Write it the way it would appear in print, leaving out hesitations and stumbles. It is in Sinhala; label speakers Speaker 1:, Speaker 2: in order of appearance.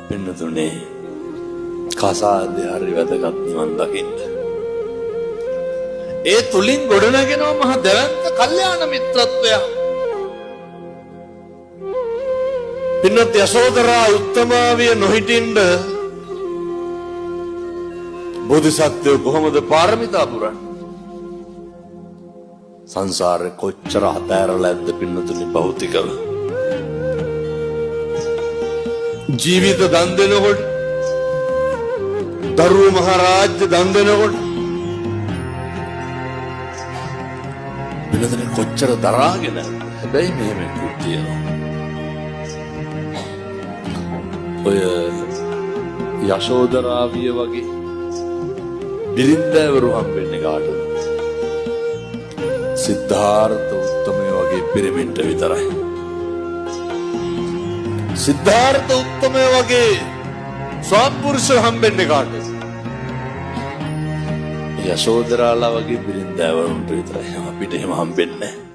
Speaker 1: පින්නතුනේ කසාදේ හරි වැදගත් නිවන් දකින්න. ඒ තුලින් ගොඩනගෙනවා මහ දැවැන්ත කල්යාණ මිත්‍රත්වය. පින්නත් යශෝදරා උත්තමාවිය නොහිටින්ද බෝධිසත්වය කොහොමද පාරමිතා පුරන්නේ? සංසාරේ කොච්චර අතෑරලා ඇද්ද පින්නතුනි භෞතිකව. ජීවිත දන් දෙනකොට, දරුවෝ මහරජ්‍ය දන් දෙනකොට පින්නතුනි කොච්චර දරාගෙන. හැබැයි මෙහෙම කුට්ටියනවා. ඔය යශෝදරාවිය වගේ බිරින්දෑවරු හම්බෙන්නේ කාටද? සිද්ධාර්ථ උත්තමය වගේ පිරිමින්ට විතරයි. සිද්ධාර්ථ උත්තමය වගේ ස්වාපුරුෂ හම්බෙන්නේ කාටද? යශෝදරාලා වගේ බිරින්දෑවරුන්ට විතරයි. අපිට එහෙම හම්බෙන්නේ නැහැ.